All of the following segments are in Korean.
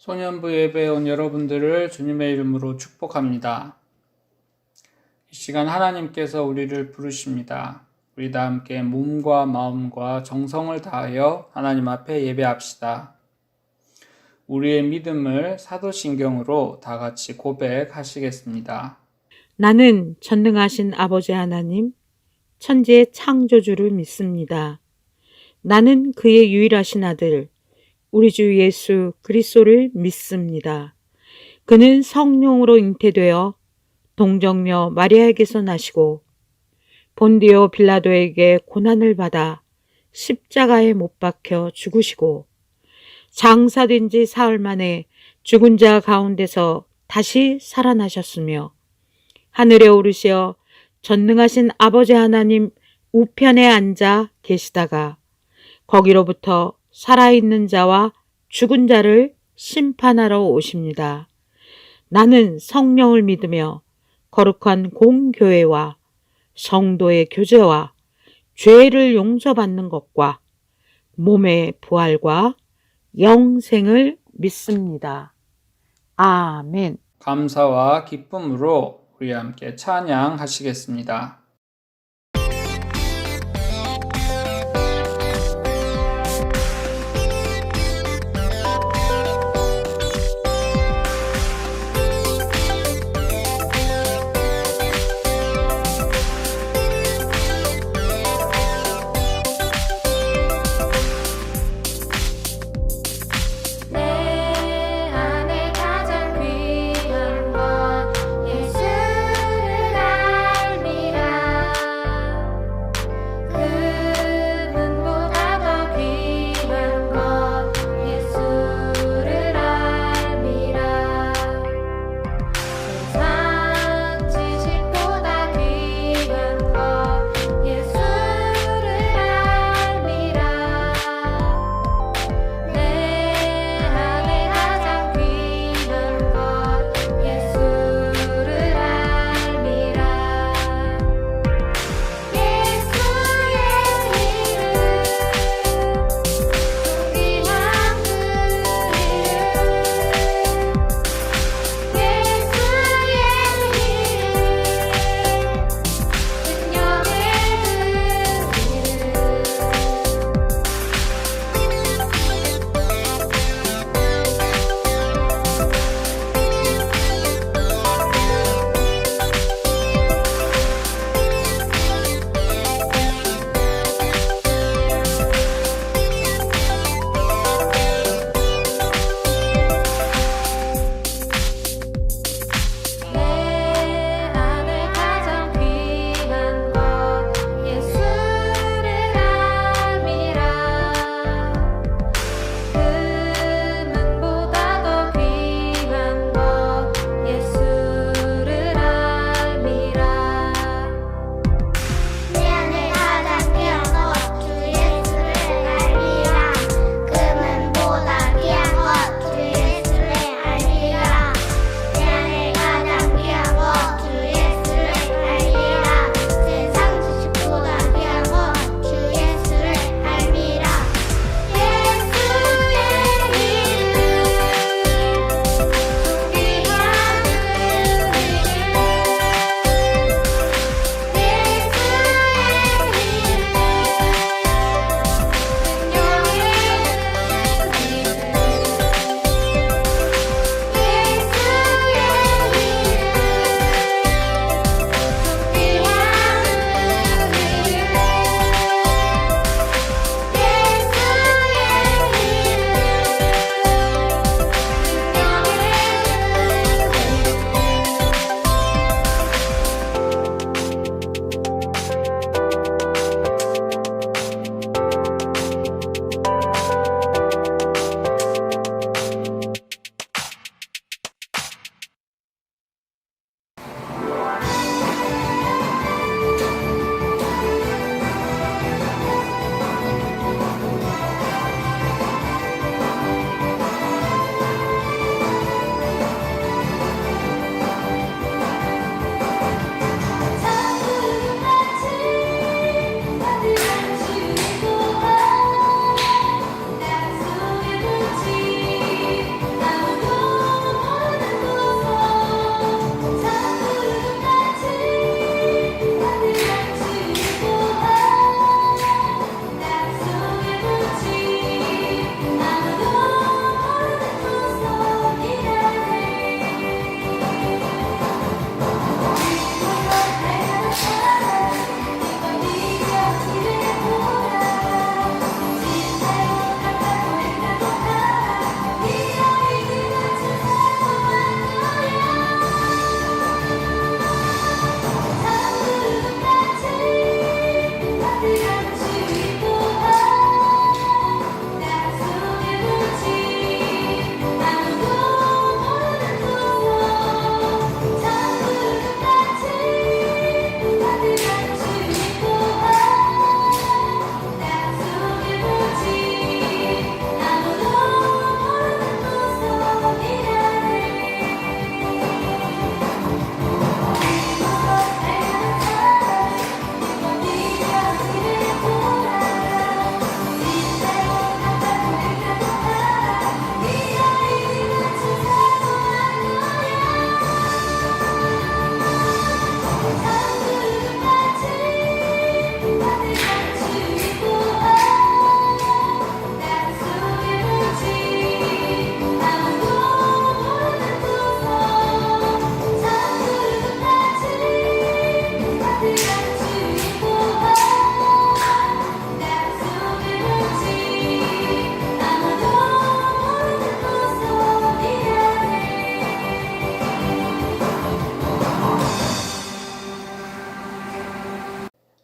소년부 예배에 온 여러분들을 주님의 이름으로 축복합니다. 이 시간 하나님께서 우리를 부르십니다. 우리 다 함께 몸과 마음과 정성을 다하여 하나님 앞에 예배합시다. 우리의 믿음을 사도신경으로 다 같이 고백하시겠습니다. 나는 전능하신 아버지 하나님, 천지의 창조주를 믿습니다. 나는 그의 유일하신 아들, 우리 주 예수 그리스도를 믿습니다. 그는 성령으로 잉태되어 동정녀 마리아에게서 나시고 본디오 빌라도에게 고난을 받아 십자가에 못 박혀 죽으시고 장사된 지 사흘 만에 죽은 자 가운데서 다시 살아나셨으며 하늘에 오르시어 전능하신 아버지 하나님 우편에 앉아 계시다가 거기로부터 살아있는 자와 죽은 자를 심판하러 오십니다. 나는 성령을 믿으며 거룩한 공교회와 성도의 교제와 죄를 용서받는 것과 몸의 부활과 영생을 믿습니다. 아멘. 감사와 기쁨으로 우리 함께 찬양하시겠습니다. 예수를 알미라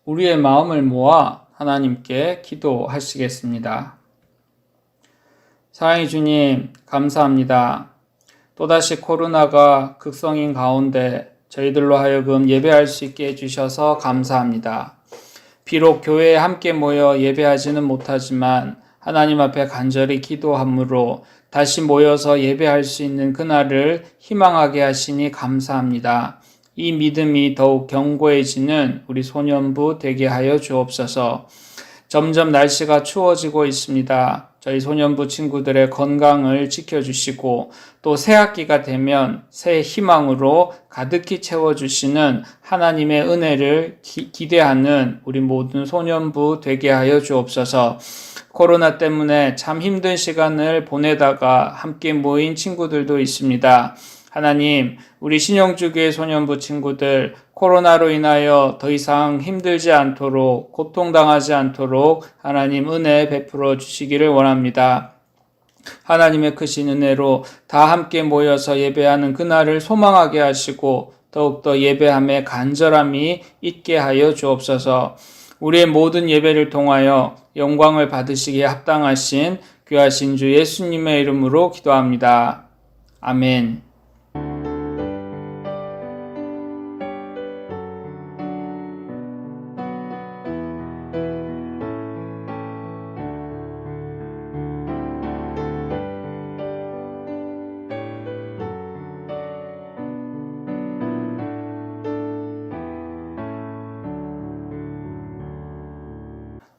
우리의 마음을 모아 하나님께 기도하시겠습니다. 사랑의 주님, 감사합니다. 또다시 코로나가 극성인 가운데 저희들로 하여금 예배할 수 있게 해주셔서 감사합니다. 비록 교회에 함께 모여 예배하지는 못하지만 하나님 앞에 간절히 기도함으로 다시 모여서 예배할 수 있는 그날을 희망하게 하시니 감사합니다. 이 믿음이 더욱 견고해지는 우리 소년부 되게 하여 주옵소서. 점점 날씨가 추워지고 있습니다. 저희 소년부 친구들의 건강을 지켜주시고 또 새학기가 되면 새 희망으로 가득히 채워주시는 하나님의 은혜를 기대하는 우리 모든 소년부 되게 하여 주옵소서. 코로나 때문에 참 힘든 시간을 보내다가 함께 모인 친구들도 있습니다. 하나님, 우리 신영주교회 소년부 친구들 코로나로 인하여 더 이상 힘들지 않도록 고통당하지 않도록 하나님 은혜 베풀어 주시기를 원합니다. 하나님의 크신 은혜로 다 함께 모여서 예배하는 그날을 소망하게 하시고 더욱더 예배함에 간절함이 있게 하여 주옵소서. 우리의 모든 예배를 통하여 영광을 받으시기에 합당하신 귀하신 주 예수님의 이름으로 기도합니다. 아멘.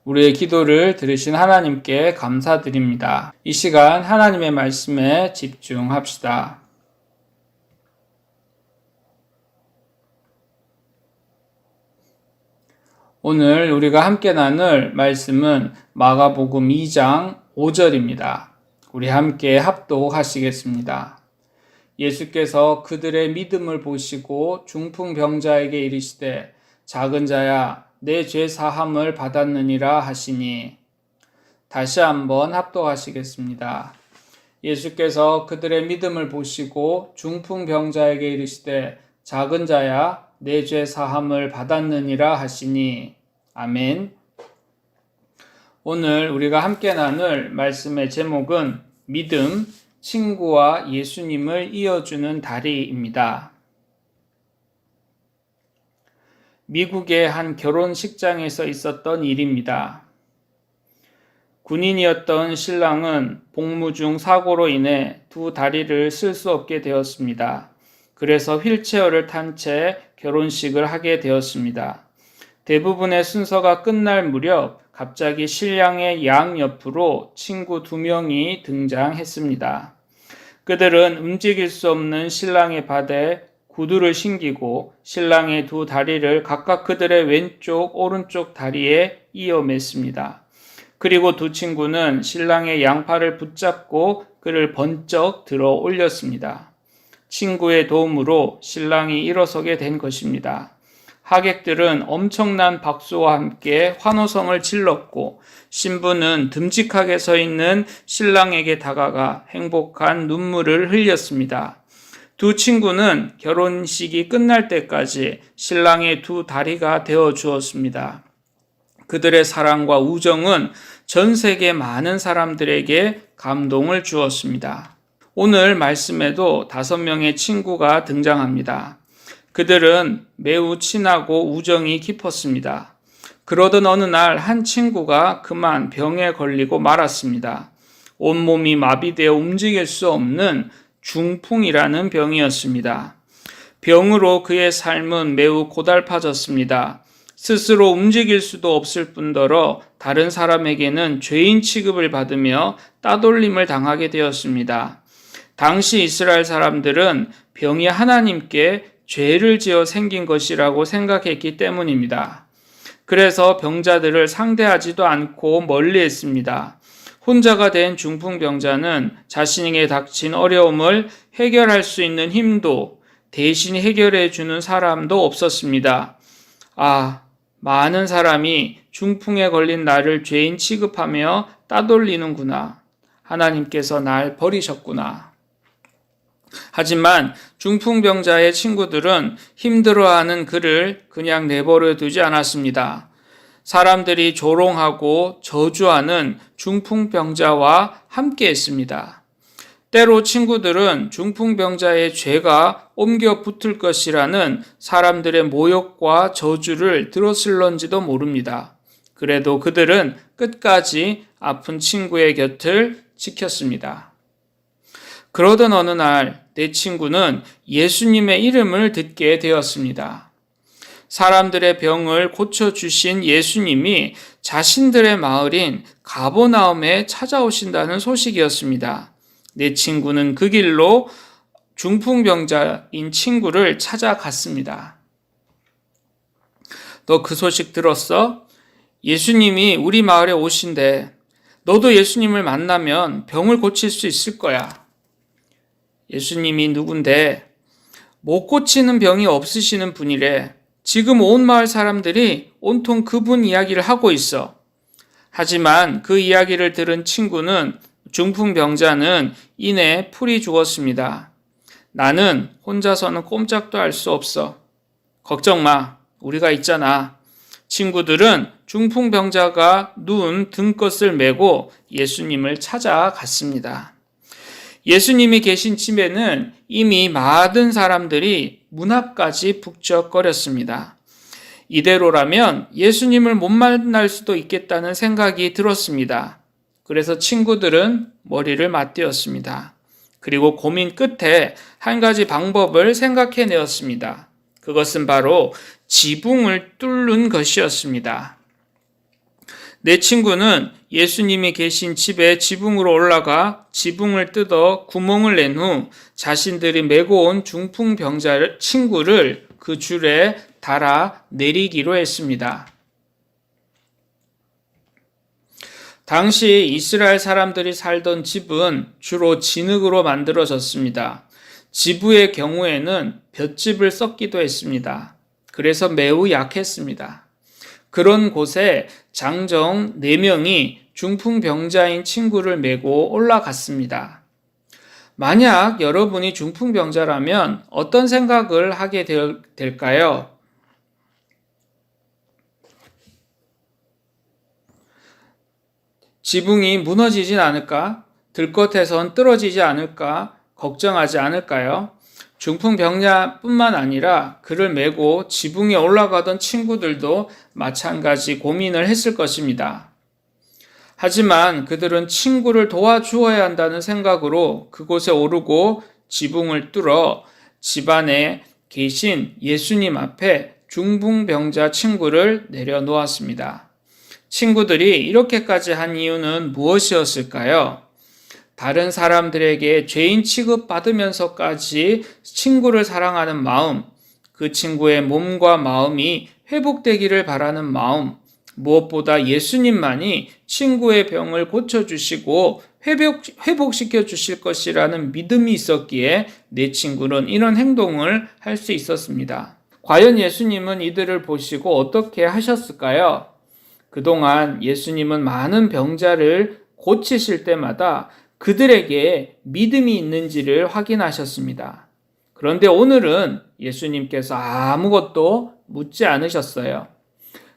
우리의 기도를 들으신 하나님께 감사드립니다. 이 시간 하나님의 말씀에 집중합시다. 오늘 우리가 함께 나눌 말씀은 마가복음 2장 5절입니다. 우리 함께 합독하시겠습니다. 예수께서 그들의 믿음을 보시고 중풍병자에게 이르시되 작은 자야 내 죄 사함을 받았느니라 하시니. 다시 한번 합독하시겠습니다. 예수께서 그들의 믿음을 보시고 중풍병자에게 이르시되 작은 자야 내 죄 사함을 받았느니라 하시니. 아멘. 오늘 우리가 함께 나눌 말씀의 제목은 믿음, 친구와 예수님을 이어주는 다리입니다. 미국의 한 결혼식장에서 있었던 일입니다. 군인이었던 신랑은 복무 중 사고로 인해 두 다리를 쓸 수 없게 되었습니다. 그래서 휠체어를 탄 채 결혼식을 하게 되었습니다. 대부분의 순서가 끝날 무렵 갑자기 신랑의 양옆으로 친구 2명이 등장했습니다. 그들은 움직일 수 없는 신랑의 발에 구두를 신기고 신랑의 두 다리를 각각 그들의 왼쪽, 오른쪽 다리에 이어 맸습니다. 그리고 두 친구는 신랑의 양팔을 붙잡고 그를 번쩍 들어 올렸습니다. 친구의 도움으로 신랑이 일어서게 된 것입니다. 하객들은 엄청난 박수와 함께 환호성을 질렀고 신부는 듬직하게 서 있는 신랑에게 다가가 행복한 눈물을 흘렸습니다. 두 친구는 결혼식이 끝날 때까지 신랑의 두 다리가 되어 주었습니다. 그들의 사랑과 우정은 전 세계 많은 사람들에게 감동을 주었습니다. 오늘 말씀에도 5명의 친구가 등장합니다. 그들은 매우 친하고 우정이 깊었습니다. 그러던 어느 날 한 친구가 그만 병에 걸리고 말았습니다. 온몸이 마비되어 움직일 수 없는 중풍이라는 병이었습니다. 병으로 그의 삶은 매우 고달파졌습니다. 스스로 움직일 수도 없을 뿐더러 다른 사람에게는 죄인 취급을 받으며 따돌림을 당하게 되었습니다. 당시 이스라엘 사람들은 병이 하나님께 죄를 지어 생긴 것이라고 생각했기 때문입니다. 그래서 병자들을 상대하지도 않고 멀리했습니다. 혼자가 된 중풍병자는 자신에게 닥친 어려움을 해결할 수 있는 힘도 대신 해결해 주는 사람도 없었습니다. 많은 사람이 중풍에 걸린 나를 죄인 취급하며 따돌리는구나. 하나님께서 날 버리셨구나. 하지만 중풍병자의 친구들은 힘들어하는 그를 그냥 내버려 두지 않았습니다. 사람들이 조롱하고 저주하는 중풍병자와 함께 했습니다. 때로 친구들은 중풍병자의 죄가 옮겨 붙을 것이라는 사람들의 모욕과 저주를 들었을런지도 모릅니다. 그래도 그들은 끝까지 아픈 친구의 곁을 지켰습니다. 그러던 어느 날 내 친구는 예수님의 이름을 듣게 되었습니다. 사람들의 병을 고쳐주신 예수님이 자신들의 마을인 가버나움에 찾아오신다는 소식이었습니다. 내 친구는 그 길로 중풍병자인 친구를 찾아갔습니다. 너 그 소식 들었어? 예수님이 우리 마을에 오신대. 너도 예수님을 만나면 병을 고칠 수 있을 거야. 예수님이 누군데? 못 고치는 병이 없으시는 분이래. 지금 온 마을 사람들이 온통 그분 이야기를 하고 있어. 하지만 그 이야기를 들은 친구는 중풍병자는 이내 풀이 죽었습니다. 나는 혼자서는 꼼짝도 할 수 없어. 걱정 마. 우리가 있잖아. 친구들은 중풍병자가 누운 등것을 메고 예수님을 찾아갔습니다. 예수님이 계신 집에는 이미 많은 사람들이 문 앞까지 북적거렸습니다. 이대로라면 예수님을 못 만날 수도 있겠다는 생각이 들었습니다. 그래서 친구들은 머리를 맞대었습니다. 그리고 고민 끝에 한 가지 방법을 생각해내었습니다. 그것은 바로 지붕을 뚫는 것이었습니다. 내 친구는 예수님이 계신 집에 지붕으로 올라가 지붕을 뜯어 구멍을 낸 후 자신들이 메고 온 중풍병자 친구를 그 줄에 달아 내리기로 했습니다. 당시 이스라엘 사람들이 살던 집은 주로 진흙으로 만들어졌습니다. 지부의 경우에는 볏짚을 썼기도 했습니다. 그래서 매우 약했습니다. 그런 곳에 장정 4명이 중풍병자인 친구를 메고 올라갔습니다. 만약 여러분이 중풍병자라면 어떤 생각을 하게 될까요? 지붕이 무너지진 않을까? 들것에선 떨어지지 않을까? 걱정하지 않을까요? 중풍병자뿐만 아니라 그를 메고 지붕에 올라가던 친구들도 마찬가지 고민을 했을 것입니다. 하지만 그들은 친구를 도와주어야 한다는 생각으로 그곳에 오르고 지붕을 뚫어 집안에 계신 예수님 앞에 중풍병자 친구를 내려놓았습니다. 친구들이 이렇게까지 한 이유는 무엇이었을까요? 다른 사람들에게 죄인 취급받으면서까지 친구를 사랑하는 마음, 그 친구의 몸과 마음이 회복되기를 바라는 마음, 무엇보다 예수님만이 친구의 병을 고쳐주시고 회복시켜 주실 것이라는 믿음이 있었기에 내 친구는 이런 행동을 할 수 있었습니다. 과연 예수님은 이들을 보시고 어떻게 하셨을까요? 그동안 예수님은 많은 병자를 고치실 때마다 그들에게 믿음이 있는지를 확인하셨습니다. 그런데 오늘은 예수님께서 아무것도 묻지 않으셨어요.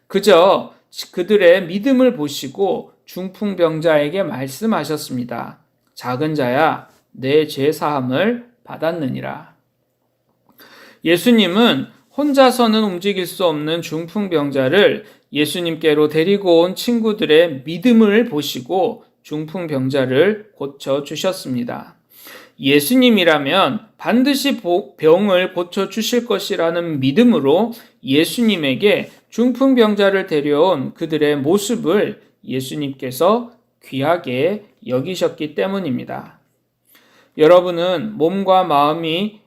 그저 그들의 믿음을 보시고 중풍병자에게 말씀하셨습니다. 작은 자야, 내 죄 사함을 받았느니라. 예수님은 혼자서는 움직일 수 없는 중풍병자를 예수님께로 데리고 온 친구들의 믿음을 보시고 중풍병자를 고쳐주셨습니다. 예수님이라면 반드시 병을 고쳐주실 것이라는 믿음으로 예수님에게 중풍병자를 데려온 그들의 모습을 예수님께서 귀하게 여기셨기 때문입니다. 여러분은 몸과 마음이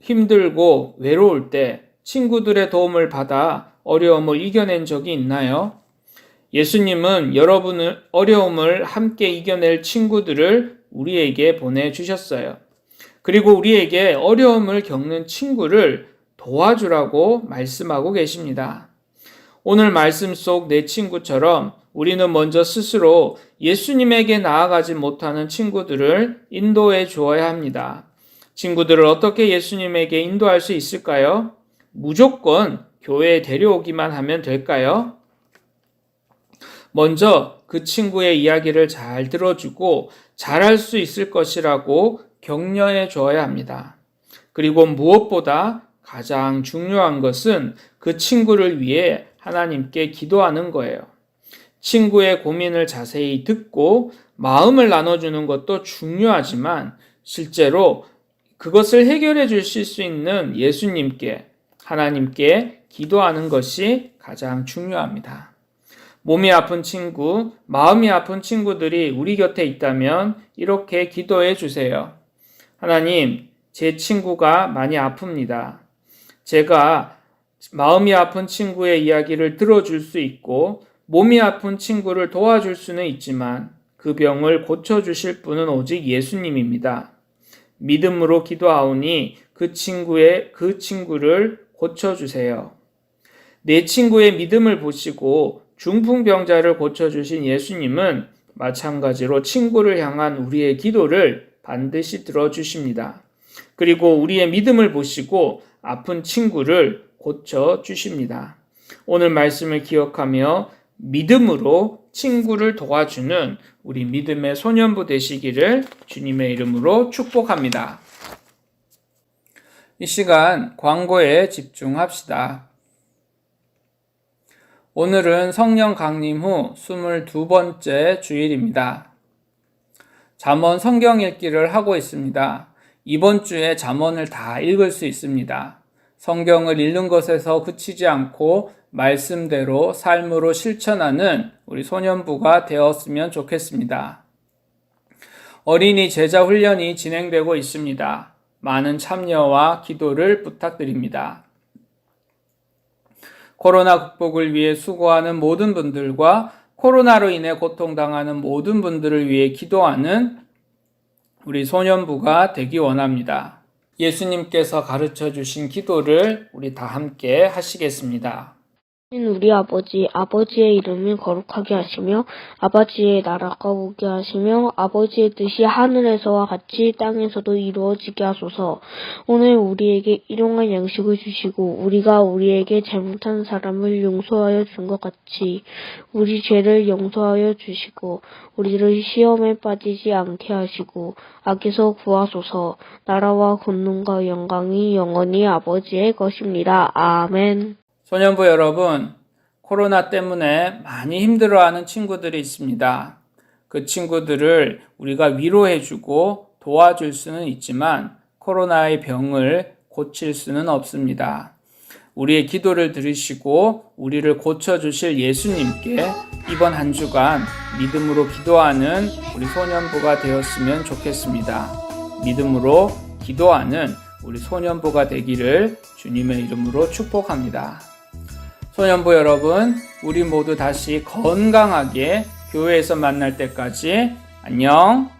힘들고 외로울 때 친구들의 도움을 받아 어려움을 이겨낸 적이 있나요? 예수님은 여러분의 어려움을 함께 이겨낼 친구들을 우리에게 보내주셨어요. 그리고 우리에게 어려움을 겪는 친구를 도와주라고 말씀하고 계십니다. 오늘 말씀 속 내 친구처럼 우리는 먼저 스스로 예수님에게 나아가지 못하는 친구들을 인도해 주어야 합니다. 친구들을 어떻게 예수님에게 인도할 수 있을까요? 무조건 교회에 데려오기만 하면 될까요? 먼저 그 친구의 이야기를 잘 들어주고 잘할 수 있을 것이라고 격려해 주어야 합니다. 그리고 무엇보다 가장 중요한 것은 그 친구를 위해 하나님께 기도하는 거예요. 친구의 고민을 자세히 듣고 마음을 나눠주는 것도 중요하지만 실제로 그것을 해결해 주실 수 있는 예수님께, 하나님께 기도하는 것이 가장 중요합니다. 몸이 아픈 친구, 마음이 아픈 친구들이 우리 곁에 있다면 이렇게 기도해 주세요. 하나님, 제 친구가 많이 아픕니다. 제가 마음이 아픈 친구의 이야기를 들어줄 수 있고 몸이 아픈 친구를 도와줄 수는 있지만 그 병을 고쳐주실 분은 오직 예수님입니다. 믿음으로 기도하오니 그 친구를 고쳐주세요. 내 친구의 믿음을 보시고 중풍병자를 고쳐주신 예수님은 마찬가지로 친구를 향한 우리의 기도를 반드시 들어주십니다. 그리고 우리의 믿음을 보시고 아픈 친구를 고쳐주십니다. 오늘 말씀을 기억하며 믿음으로 친구를 도와주는 우리 믿음의 소년부 되시기를 주님의 이름으로 축복합니다. 이 시간 광고에 집중합시다. 오늘은 성령 강림 후 22번째 주일입니다. 잠언 성경 읽기를 하고 있습니다. 이번 주에 잠언을 다 읽을 수 있습니다. 성경을 읽는 것에서 그치지 않고 말씀대로 삶으로 실천하는 우리 소년부가 되었으면 좋겠습니다. 어린이 제자 훈련이 진행되고 있습니다. 많은 참여와 기도를 부탁드립니다. 코로나 극복을 위해 수고하는 모든 분들과 코로나로 인해 고통당하는 모든 분들을 위해 기도하는 우리 소년부가 되기 원합니다. 예수님께서 가르쳐 주신 기도를 우리 다 함께 하시겠습니다. 우리 아버지의 이름을 거룩하게 하시며 아버지의 나라가 오게 하시며 아버지의 뜻이 하늘에서와 같이 땅에서도 이루어지게 하소서. 오늘 우리에게 일용할 양식을 주시고 우리가 우리에게 잘못한 사람을 용서하여 준 것 같이 우리 죄를 용서하여 주시고 우리를 시험에 빠지지 않게 하시고 악에서 구하소서. 나라와 권능과 영광이 영원히 아버지의 것입니다. 아멘. 소년부 여러분, 코로나 때문에 많이 힘들어하는 친구들이 있습니다. 그 친구들을 우리가 위로해주고 도와줄 수는 있지만 코로나의 병을 고칠 수는 없습니다. 우리의 기도를 들으시고 우리를 고쳐주실 예수님께 이번 한 주간 믿음으로 기도하는 우리 소년부가 되었으면 좋겠습니다. 믿음으로 기도하는 우리 소년부가 되기를 주님의 이름으로 축복합니다. 소년부 여러분, 우리 모두 다시 건강하게 교회에서 만날 때까지 안녕.